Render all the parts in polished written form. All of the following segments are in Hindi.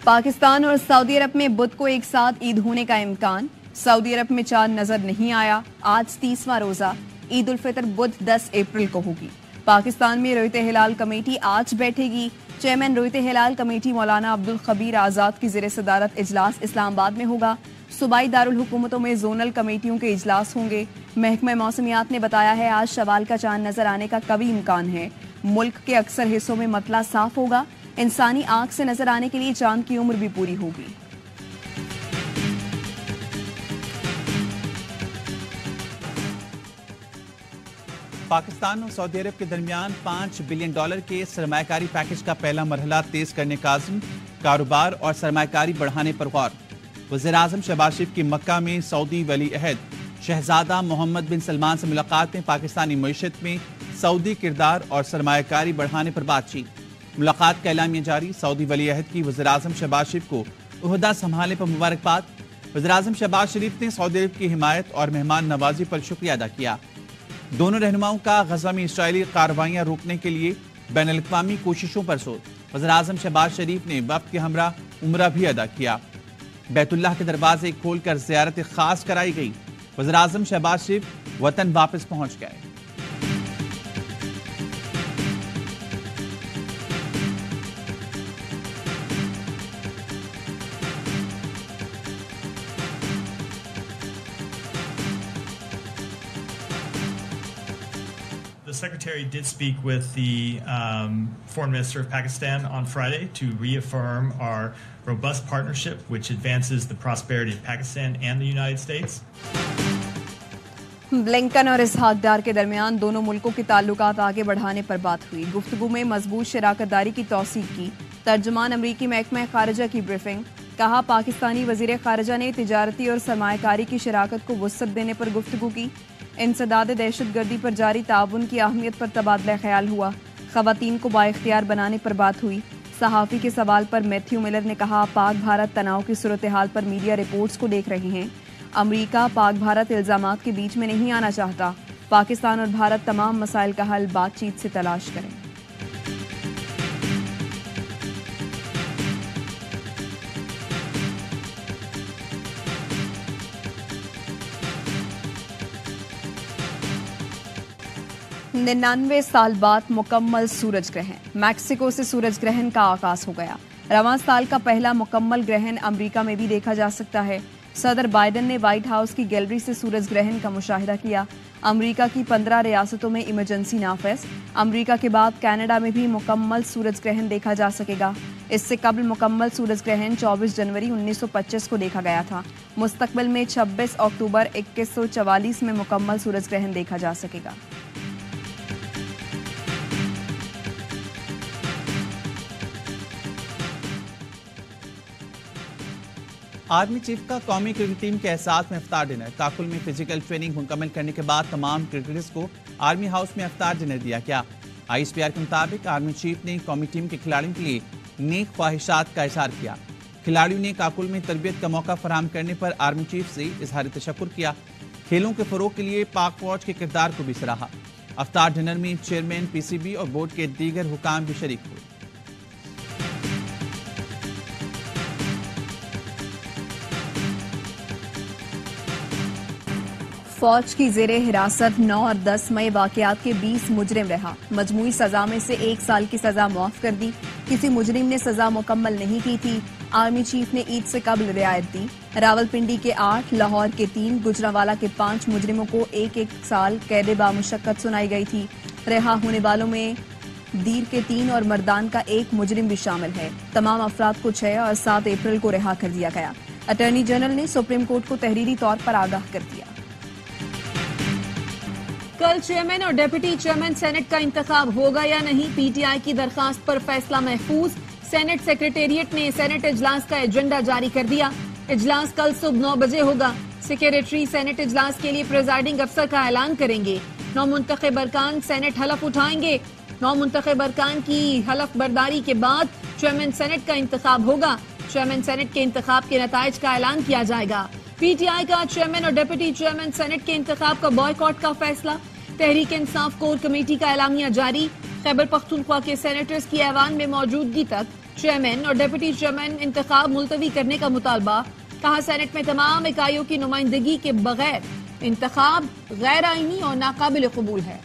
पाकिस्तान और सऊदी अरब में बुध को एक साथ ईद होने का इम्कान। सऊदी अरब में चांद नजर नहीं आया। आज 30वां रोजा ईद उल फितर बुध 10 अप्रैल को होगी। पाकिस्तान में रोयत हिलाल कमेटी आज बैठेगी। चेयरमैन रोयत हिलाल कमेटी मौलाना अब्दुल खबीर आजाद की ज़ेर सदारत इजलास इस्लामाबाद में होगा। सूबाई दारुल हुकूमतों में जोनल कमेटियों के इजलास होंगे। महकमा मौसमियात ने बताया है आज शवाल का चांद नजर आने का कभी इम्कान है। मुल्क के अक्सर हिस्सों में मतला साफ होगा। इंसानी आंख से नजर आने के लिए चांद की उम्र भी पूरी होगी। पाकिस्तान और सऊदी अरब के दरमियान $5 बिलियन के सरमायाकारी पैकेज का पहला मरहला तेज करने का अज़्म। कारोबार और सरमायाकारी बढ़ाने पर गौर। वज़ीर-ए-आज़म शहबाज शरीफ की मक्का में सऊदी वली अहद शहजादा मोहम्मद बिन सलमान से मुलाकात में पाकिस्तानी मईशत में सऊदी किरदार और सरमायाकारी बढ़ाने पर बातचीत। मुलाकात का एलामिया जारी। सऊदी वली अहद की वज़ीर-ए-आज़म शहबाज शरीफ को ओहदा संभालने पर मुबारकबाद। वज़ीर-ए-आज़म शहबाज शरीफ ने सऊदी अरब की हिमायत और मेहमान नवाजी पर शुक्रिया अदा किया। दोनों रहनुमाओं का गज़ा में इसराइली कार्रवाइयां रोकने के लिए बैनुल-अक़वामी कोशिशों पर जोर। वज़ीर-ए-आज़म शहबाज शरीफ ने वफ़द के हमरा उम्रा भी अदा किया। बैतुल्लाह के दरवाजे खोलकर ज़ियारत खास कराई गई। वज़ीर-ए-आज़म शहबाज शरीफ वतन वापस पहुंच गए। The Secretary did speak with the Foreign Minister of Pakistan on Friday to reaffirm our robust partnership, which advances the prosperity of Pakistan and the United States. Blinken और इसहाक डार के दरमियान दोनों मुल्कों के ताल्लुकात आगे बढ़ाने पर बात हुई। गुफ्तगू में मजबूत शराकतदारी की तौसीक की। तर्जुमान अमरीकी महकमा खारजा की ब्रीफिंग। कहा पाकिस्तानी वजीर खारजा ने तिजारती और सरमायाकारी की शराकत को वुसअत देने पर गुफ्तगू की। इंसदाद दहशतगर्दी पर जारी ताउन की अहमियत पर तबादला ख्याल हुआ। खवातीन को बाइख्तियार बनाने पर बात हुई। सहाफ़ी के सवाल पर मैथ्यू मिलर ने कहा पाक भारत तनाव की सूरत हाल पर मीडिया रिपोर्ट्स को देख रहे हैं। अमरीका पाक भारत इल्ज़ामात के बीच में नहीं आना चाहता। पाकिस्तान और भारत तमाम मसाइल का हल बातचीत से तलाश करें। निन्यानवे साल बाद मुकम्मल सूरज ग्रहण। मैक्सिको से सूरज ग्रहण का आगाज हो गया। रवां साल का पहला मुकम्मल ग्रहण अमेरिका में भी देखा जा सकता है। सदर बाइडेन ने व्हाइट हाउस की गैलरी से सूरज ग्रहण का मुशाहिदा किया। अमेरिका की 15 रियासतों में इमरजेंसी नाफिज। अमेरिका के बाद कनाडा में भी मुकम्मल सूरज ग्रहण देखा जा सकेगा। इससे कबल मुकम्मल सूरज ग्रहण 24 जनवरी 1925 को देखा गया था। मुस्तकबिल में 26 अक्टूबर 2144 में मुकम्मल सूरज ग्रहण देखा जा सकेगा। आर्मी चीफ का कौमी क्रिकेट टीम के एहसास में इफ्तार डिनर। काकुल में फिजिकल ट्रेनिंग मुकम्मल करने के बाद तमाम क्रिकेटर्स को आर्मी हाउस में इफ्तार डिनर दिया गया। ISPR के मुताबिक आर्मी चीफ ने कौमी टीम के खिलाड़ियों के लिए नेक ख्वाहिशात का इजहार किया। खिलाड़ियों ने काकुल में तरबियत का मौका फराहम करने पर आर्मी चीफ से इजहार तशक्कुर किया। खेलों के फरोग के लिए पाक फौज के किरदार को भी सराहा। इफ्तार डिनर में चेयरमैन PCB और बोर्ड के दीगर हुकाम भी शरीक हुए। फौज की जेरे हिरासत 9 और 10 मई वाकयात के 20 मुजरिम रहा। मजमूई सजा में से 1 साल की सजा माफ कर दी। किसी मुजरिम ने सजा मुकम्मल नहीं की थी। आर्मी चीफ ने ईद से कबल रियायत दी। रावलपिंडी के 8, लाहौर के 3, गुजरांवाला के 5 मुजरिमों को 1-1 साल कैद बामुशक्कत सुनाई गई थी। रिहा होने वालों में दीर के 3 और मर्दान का 1 मुजरिम भी शामिल है। तमाम अफराद को 6 और 7 अप्रैल को रिहा कर दिया गया। अटॉर्नी जनरल ने सुप्रीम कोर्ट को तहरीरी तौर पर आगाह कर दिया। कल चेयरमैन और डिप्टी चेयरमैन सेनेट का इंतखाब होगा या नहीं, PTI की दरखास्त पर फैसला महफूज। सेनेट सेक्रेटेरिएट ने सेनेट इजलास का एजेंडा जारी कर दिया। इजलास कल सुबह 9 बजे होगा। सेक्रेटरी सेनेट इजलास के लिए प्रिजाइडिंग अफसर का ऐलान करेंगे। 9 मुंतखब अरकान सेनेट हलफ उठाएंगे। 9 मुंतखब अरकान की हलफ बर्दारी के बाद चेयरमैन सेनेट का इंतखाब होगा। चेयरमैन सेनेट के इंतखाब के नताइज का ऐलान किया जाएगा। PTI का चेयरमैन और डिप्टी चेयरमैन सेनेट के इंतखाब का बॉयकॉट का फैसला। तहरीक इंसाफ कोर कमेटी का एलामिया जारी। खैबर पख्तूनख्वा के सेनेटर्स की ऐवान में मौजूदगी तक चेयरमैन और डिप्टी चेयरमैन इंतखाब मुलतवी करने का मुतालबा। कहा सेनेट में तमाम इकाइयों की नुमाइंदगी के बगैर इंतखाब गैर आईनी और नाकाबिल कबूल है।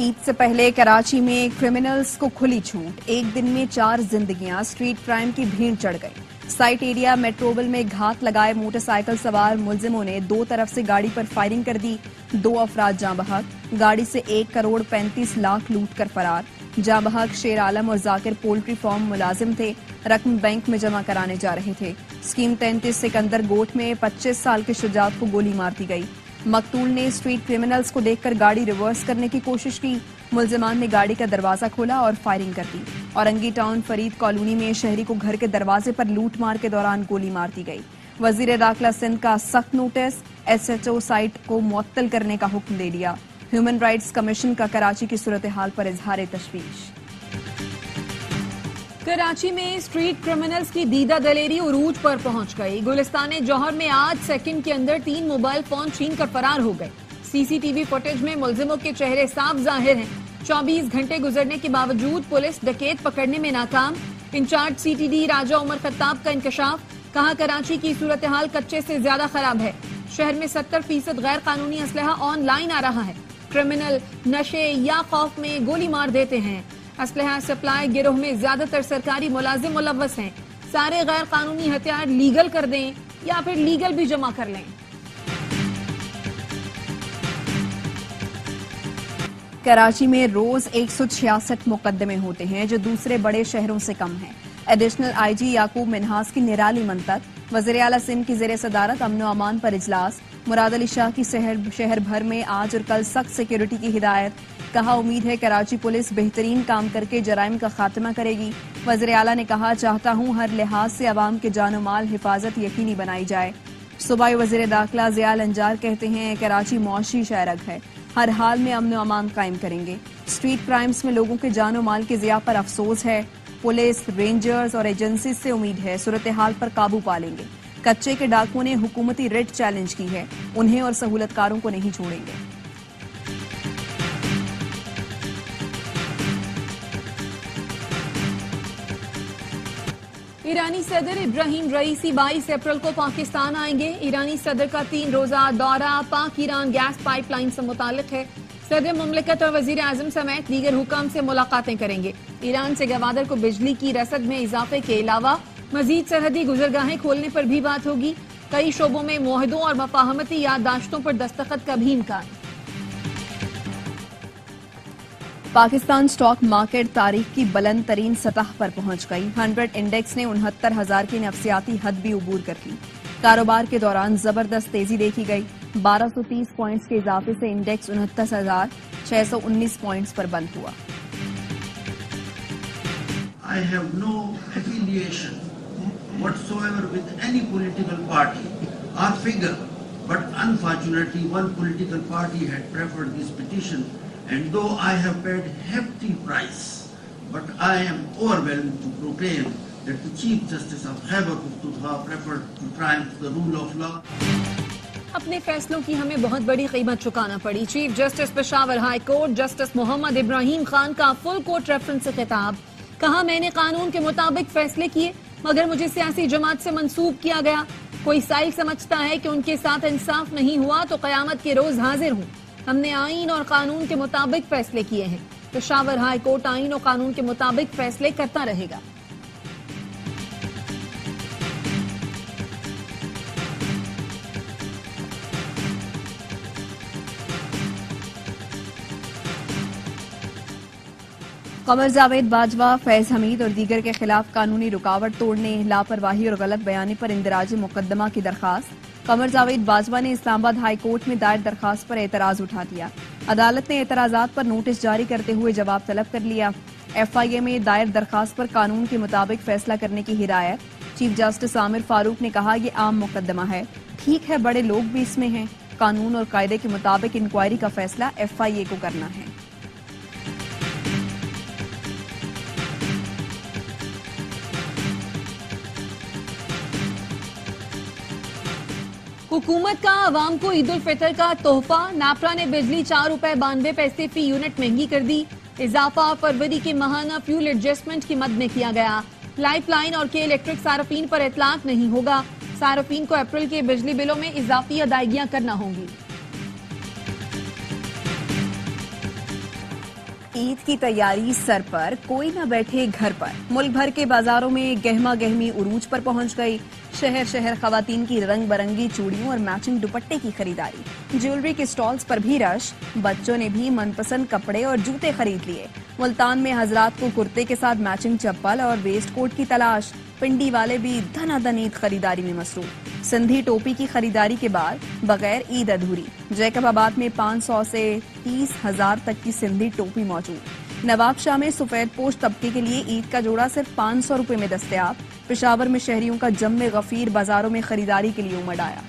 ईद से पहले कराची में क्रिमिनल्स को खुली छूट। एक दिन में 4 जिंदगियां, स्ट्रीट क्राइम की भीड़ चढ़ गई। साइट एरिया मेट्रोवल में घात लगाए मोटरसाइकिल सवार मुलजिमों ने 2 तरफ से गाड़ी पर फायरिंग कर दी। 2 अफराद जाँ बहक, गाड़ी से 1 करोड़ 35 लाख लूट कर फरार। जाँ बहक शेर आलम और जाकिर पोल्ट्री फार्म मुलाजिम थे, रकम बैंक में जमा कराने जा रहे थे। स्कीम 33 सिकंदर गोट में 25 साल के शुजात को गोली मार दी गई। मकतूल ने स्ट्रीट क्रिमिनल्स को देखकर गाड़ी रिवर्स करने की कोशिश की। मुलजिमान ने गाड़ी का दरवाजा खोला और फायरिंग कर दी। औरंगी टाउन फरीद कॉलोनी में शहरी को घर के दरवाजे पर लूट मार के दौरान गोली मार दी गई। वजीर दाखिला सिंध का सख्त नोटिस, SHO साइट को मुअत्तल करने का हुक्म दे दिया। ह्यूमन राइट्स कमीशन का कराची की सूरत हाल पर इजहार तशवीश। कराची में स्ट्रीट क्रिमिनल्स की दीदा दलेरी उरूज पर पहुंच गई। गुलिस्तान जौहर में 8 सेकंड के अंदर 3 मोबाइल फोन छीन कर फरार हो गए। CCTV फुटेज में मुलजिमों के चेहरे साफ जाहिर हैं। 24 घंटे गुजरने के बावजूद पुलिस डकैत पकड़ने में नाकाम। इंचार्ज CTD राजा उमर खत्ताब का इंकशाफ। कहा कराची की सूरत हाल कच्चे से ज्यादा खराब है। शहर में 70% गैर कानूनी असलहा ऑनलाइन आ रहा है। क्रिमिनल नशे या खौफ में गोली मार देते हैं। असलहा सप्लाई गिरोह में ज्यादातर सरकारी मुलाजिम मुलव्वस हैं। सारे गैर कानूनी हथियार लीगल कर दें या फिर लीगल भी जमा कर लें। कराची में रोज 166 मुकदमे होते हैं, जो दूसरे बड़े शहरों से कम है। एडिशनल IG याकूब मिनहास की निराली मंतक। वज़ीर आला सिंध की ज़ेर सदारत अमन व अमान पर इजलास। मुराद अली शाह की शहर भर में आज और कल सख्त सिक्योरिटी की हिदायत। कहा उम्मीद है कराची पुलिस बेहतरीन काम करके जराइम का खात्मा करेगी। वज़ीर आला ने कहा चाहता हूँ हर लिहाज से अवाम के जान माल हिफाजत यकीनी बनाई जाए। सूबाई वज़ीर दाखिला ज़ियाल अंजार कहते हैं कराची मुआशी शहरग है, हर हाल में अमन व अमान कायम करेंगे। स्ट्रीट क्राइम्स में लोगों के जान माल के ज़िया पर अफसोस है। पुलिस, रेंजर्स और एजेंसी से उम्मीद है सूरत हाल पर काबू पा लेंगे। कच्चे के डाकुओं ने हुकूमती रिट चैलेंज की है, उन्हें और सहूलतकारों को नहीं छोड़ेंगे। ईरानी सदर इब्राहिम रईसी 22 अप्रैल को पाकिस्तान आएंगे। ईरानी सदर का 3 रोजा दौरा पाक ईरान गैस पाइपलाइन से मुतालिक है। सदर मुमलिकत और वजीर आजम समेत दीगर हुकाम से मुलाकातें करेंगे। ईरान से गवादर को बिजली की रसद में इजाफे के अलावा मजीद सरहदी गुजरगाहें खोलने पर भी बात होगी। कई शोबों में मुआहदों और मफाहमती याददाश्तों पर दस्तखत का भी इम्कान। पाकिस्तान स्टॉक मार्केट तारीख की बुलंद तरीन सतह पर पहुंच गई। 100 इंडेक्स ने 69,000 की नफसियाती हद भी उबूर कर ली। कारोबार के दौरान जबरदस्त तेजी देखी गई। 1230 पॉइंट्स के इजाफे से इंडेक्स 69,619 पॉइंट्स पर बंद हुआ। I have no affiliation whatsoever with any political party or figure, but unfortunately one political party had preferred this petition, and though I have paid hefty price, but I am overwhelmed to proclaim that the Chief Justice of Khyber Pakhtunkhwa preferred to triumph the rule of law. अपने फैसलों की हमें बहुत बड़ी कीमत चुकाना पड़ी। Chief justice Peshawar high court justice Mohammad Ibrahim Khan का फुल कोर्ट रेफरेंस से खिताब। कहा मैंने कानून के मुताबिक फैसले किए, मगर मुझे सियासी जमात से मंसूब किया गया। कोई साइल समझता है कि उनके साथ इंसाफ नहीं हुआ तो कयामत के रोज हाजिर हूँ। हमने आईन और कानून के मुताबिक फैसले किए हैं। पेशावर हाई कोर्ट आईन और कानून के मुताबिक फैसले करता रहेगा। कमर जावेद बाजवा, फैज हमीद और दीगर के खिलाफ कानूनी रुकावट तोड़ने, लापरवाही और गलत बयानी पर इंदराज मुकदमा की दरखास्त। कमर जावेद बाजवा ने इस्लामाबाद हाई कोर्ट में दायर दरखास्त पर एतराज उठा दिया। अदालत ने एतराजात पर नोटिस जारी करते हुए जवाब तलब कर लिया। FIA में दायर दरखास्त पर कानून के मुताबिक फैसला करने की हिदायत। चीफ जस्टिस आमिर फारूक ने कहा यह आम मुकदमा है, ठीक है बड़े लोग भी इसमें हैं, कानून और कायदे के मुताबिक इंक्वायरी का फैसला FIA को करना है। हुकूमत का अवाम को ईद उल फितर का तोहफा। नापरा ने बिजली 4 रुपए 92 पैसे फी यूनिट महंगी कर दी। इजाफा फरवरी के माहाना फ्यूल एडजस्टमेंट की मद में किया गया। लाइफलाइन और के इलेक्ट्रिक सार्फिन पर इतलाक नहीं होगा। सार्फिन को अप्रैल के बिजली बिलों में इजाफी अदायगियां करना होंगी। ईद की तैयारी सर पर, कोई न बैठे घर पर। मुल्क भर के बाजारों में गहमा गहमी उरूज पर पहुंच गई। शहर शहर खवातीन की रंग बिरंगी चूड़ियों और मैचिंग दुपट्टे की खरीदारी। ज्वेलरी के स्टॉल्स पर भी रश। बच्चों ने भी मनपसंद कपड़े और जूते खरीद लिए। मुल्तान में हजरात को कुर्ते के साथ मैचिंग चप्पल और वेस्ट कोट की तलाश। पिंडी वाले भी धनाधन ईद खरीदारी में मसरूफ। सिंधी टोपी की खरीदारी के बाद बगैर ईद अधूरी। जैकबाबाद में 500 से 30,000 तक की सिंधी टोपी मौजूद। नवाबशाह में सफेद पोश तबके के लिए ईद का जोड़ा सिर्फ 500 रुपए में दस्तयाब। पेशावर में शहरियों का जम्मे गफीर बाजारों में खरीदारी के लिए उमड़ आया।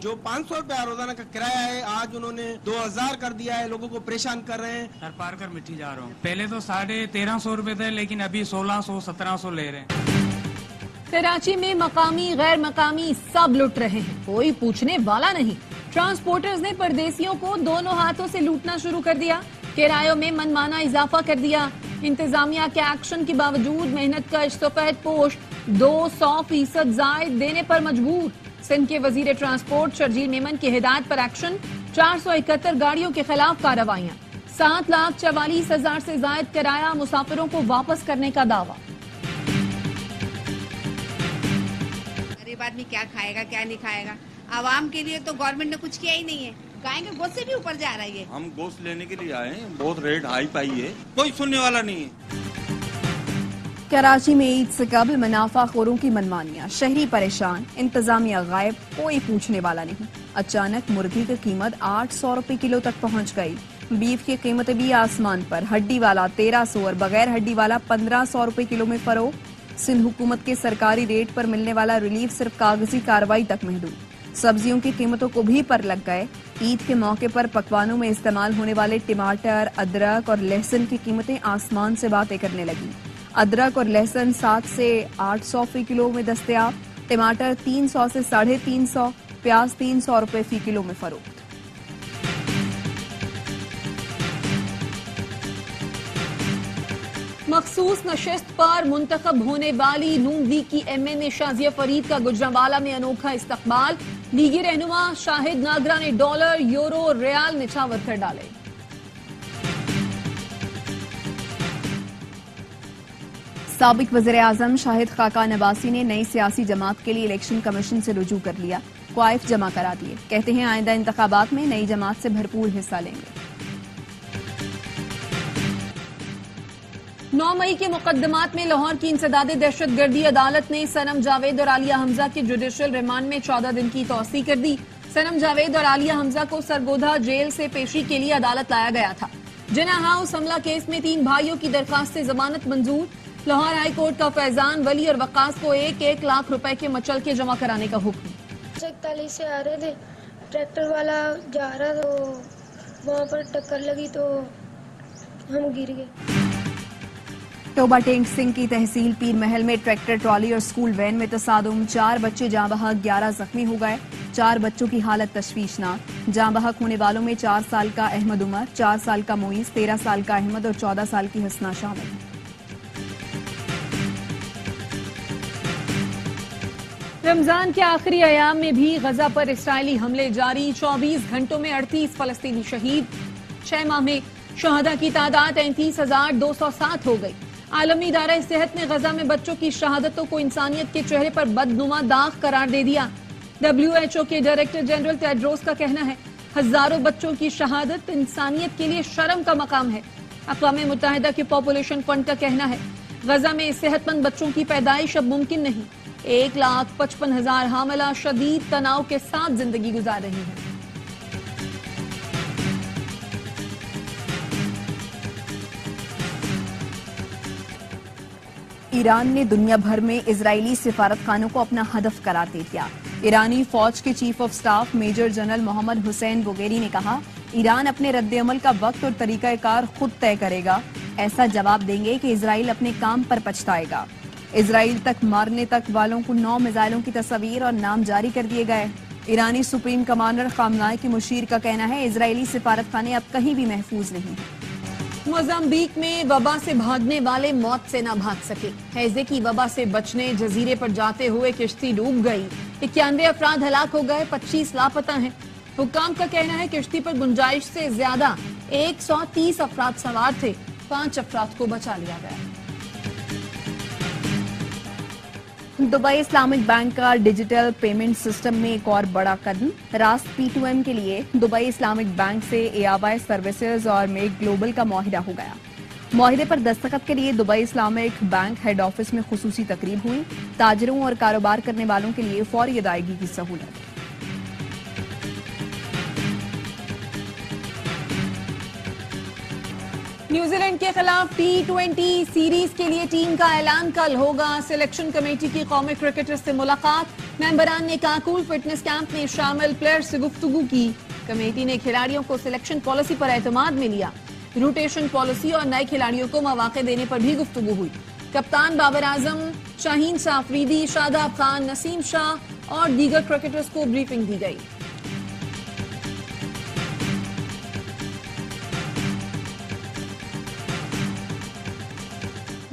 जो 500 रुपया रोजाना का किराया है, आज उन्होंने 2000 कर दिया है। लोगों को परेशान कर रहे हैं। सर पार कर मिट्टी जा रहा हूँ। पहले तो 1350 रुपए थे, लेकिन अभी 1600-1700 ले रहे हैं। कराची में मकामी गैर मकामी सब लुट रहे हैं, कोई पूछने वाला नहीं। ट्रांसपोर्टर्स ने परदेसियों को दोनों हाथों से लूटना शुरू कर दिया। किरायों में मनमाना इजाफा कर दिया। इंतजामिया के एक्शन के बावजूद मेहनत का सफेद पोश 200% जायद देने पर मजबूर। सिंध के वजीर ट्रांसपोर्ट शर्जील मेमन की हिदायत पर एक्शन। 471 गाड़ियों के खिलाफ कार्रवाइयां। 7,44,000 से जायद किराया मुसाफिरों को वापस करने का दावा। गरीब आदमी क्या खाएगा क्या नहीं खाएगा। आवाम के लिए तो गवर्नमेंट ने कुछ किया ही नहीं है। गाय के गोश्त से भी ऊपर जा रही है। हम गोश्त लेने के लिए आए हैं, बहुत रेट हाई पाई है, कोई सुनने वाला नहीं है। कराची में ईद से कबल मुनाफाखोरों की मनमानियां। शहरी परेशान, इंतजामिया गायब, कोई पूछने वाला नहीं। अचानक मुर्गी की कीमत 800 रुपए किलो तक पहुंच गई। बीफ की कीमतें भी आसमान पर। हड्डी वाला 1300 और बगैर हड्डी वाला 1500 रुपए किलो में फरोख्त। सिंध हुकूमत के सरकारी रेट पर मिलने वाला रिलीफ सिर्फ कागजी कार्रवाई तक महदूद। सब्जियों की कीमतों को भी पर लग गए। ईद के मौके पर पकवानों में इस्तेमाल होने वाले टमाटर, अदरक और लहसुन की कीमतें आसमान से बातें करने लगी। अदरक और लहसुन 700 से 800 फी किलो में दस्तयाब। टमाटर 300 से 350, प्याज 300 रुपए फी किलो में फरोख्त। मखसूस नशिस्त पर मुंतखब होने वाली नून लीग की MNA शाजिया फरीद का गुजरांवाला में अनोखा इस्तकबाल। लीगी रहनुमा शाहिद नागरा ने डॉलर, यूरो, रियाल निछावर कर डाले। साबिक वज़ीर आज़म शाहिद खाकान अब्बासी ने नई सियासी जमात के लिए इलेक्शन कमीशन से रुजू कर लिया। क्वाइफ जमा करा दिए। कहते हैं आइंदा इंतखाबात में नई जमात से भरपूर हिस्सा लेंगे। 9 मई के मुकदमात में लाहौर की इंसदादे दहशतगर्दी अदालत ने सनम जावेद और आलिया हमजा के जुडिशियल रिमांड में 14 दिन की तौसी कर दी। सनम जावेद और आलिया हमजा को सरगोधा जेल से पेशी के लिए अदालत लाया गया था। जिना हाउस हमला केस में 3 भाइयों की दरखास्त से जमानत मंजूर। लाहौर हाई कोर्ट का फैजान, वली और वक्कास को 1-1 लाख रुपए के मचल के जमा कराने का हुक्म। 41 से आ रहे थे, ट्रैक्टर वाला जा रहा तो वहाँ पर टक्कर लगी तो हम गिर गए। टोबा टेंग सिंह की तहसील पीर महल में ट्रैक्टर ट्रॉली और स्कूल वैन में तसादुम। 4 बच्चे जाँ बहक, 11 जख्मी हो गए। 4 बच्चों की हालत तशवीशनाक। जाँ बहक होने वालों में 4 साल का अहमद उमर, 4 साल का मोइस, 13 साल का अहमद और 14 साल की हसना शामिल है। रमजान के आखिरी अयाम में भी गजा पर इस्राइली हमले जारी। 24 घंटों में 38 फलस्तीनी शहीद। 6 माह में शहादा की तादाद 33,207 हो गई। आलमी इदारा सेहत ने गजा में बच्चों की शहादतों को इंसानियत के चेहरे पर बदनुमा दाग करार दे दिया। WHO के डायरेक्टर जनरल टेड्रोस का कहना है, हजारों बच्चों की शहादत इंसानियत के लिए शर्म का मकाम है। अक़वाम मुत्तहिदा के पॉपुलेशन फंड का कहना है, गजा में सेहतमंद बच्चों की पैदाइश अब मुमकिन नहीं। 1,55,000 हामिला शदीद तनाव के साथ जिंदगी गुजार रही हैं। ईरान ने दुनिया भर में इजरायली सिफारतखानों को अपना हदफ करार दे दिया। ईरानी फौज के chief of staff major general Mohammad Hossein Bagheri ने कहा, ईरान अपने रद्द-ए-अमल का वक्त और तरीकाकार खुद तय करेगा। ऐसा जवाब देंगे कि इजराइल अपने काम पर पछताएगा। इजराइल तक मारने तक वालों को 9 मिसाइलों की तस्वीर और नाम जारी कर दिए गए। ईरानी सुप्रीम कमांडर खामनाई की मुशीर का कहना है, इजरायली सिफारतखाने अब कहीं भी महफूज नहीं। मोजाम्बिक में वबा से भागने वाले मौत से न भाग सके। हैजे की वबा से बचने जजीरे पर जाते हुए किश्ती डूब गई। 91 अफराद हलाक हो गए, 25 लापता हैं। हुक्काम का कहना है किश्ती पर गुंजाइश से ज्यादा 130 अफराद सवार थे। 5 अफराद को बचा लिया गया। दुबई इस्लामिक बैंक का डिजिटल पेमेंट सिस्टम में एक और बड़ा कदम। रास्त P2M के लिए दुबई इस्लामिक बैंक से AAY सर्विसेज और मेक ग्लोबल का मुआहिदा हो गया। मुआहिदे पर दस्तखत के लिए Dubai Islamic bank head office में खुसूसी तकरीब हुई। ताजरों और कारोबार करने वालों के लिए फौरी अदायगी की सहूलत। न्यूजीलैंड के खिलाफ T20 सीरीज के लिए टीम का ऐलान कल होगा। सिलेक्शन कमेटी की कौमी क्रिकेटर्स से मुलाकात। मेंबरान ने काकूल फिटनेस कैंप में शामिल प्लेयर्स से गुफ्तगू की। कमेटी ने खिलाड़ियों को सिलेक्शन पॉलिसी पर एतमाद में लिया। रोटेशन पॉलिसी और नए खिलाड़ियों को मौके देने पर भी गुफ्तगू हुई। कप्तान बाबर आजम, शाहीन साफरीदी, शादाब खान, नसीम शाह और दीगर क्रिकेटर्स को ब्रीफिंग दी गई।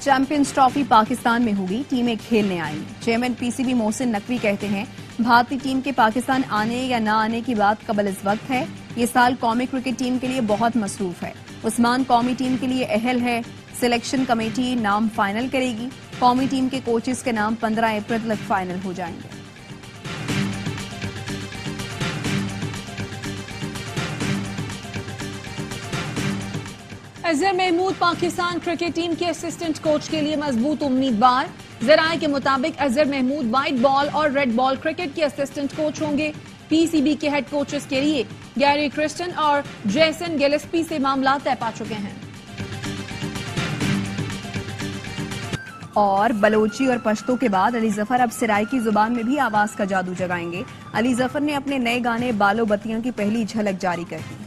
चैंपियंस ट्रॉफी पाकिस्तान में होगी, टीमें खेलने आएंगी। चेयरमैन PCB मोहसिन नकवी कहते हैं, भारतीय टीम के पाकिस्तान आने या न आने की बात कबल इस वक्त है। ये साल कौमी क्रिकेट टीम के लिए बहुत मसरूफ है। उस्मान कौमी टीम के लिए अहल है। सिलेक्शन कमेटी नाम फाइनल करेगी। कौमी टीम के कोचेस के नाम 15 अप्रैल तक फाइनल हो जाएंगे। अजहर महमूद पाकिस्तान क्रिकेट टीम के असिस्टेंट कोच के लिए मजबूत उम्मीदवार। जराये के मुताबिक अजहर महमूद व्हाइट बॉल और रेड बॉल क्रिकेट के असिस्टेंट कोच होंगे। PCB के हेड कोचेस के लिए गैरी क्रिस्टन और जेसन गिलेस्पी से मामला तय पा चुके हैं। और बलोची और पश्तो के बाद अली जफर अब सराइकी जुबान में भी आवाज का जादू जगाएंगे। अली जफर ने अपने नए गाने बालो बत्तियां की पहली झलक जारी कर दी।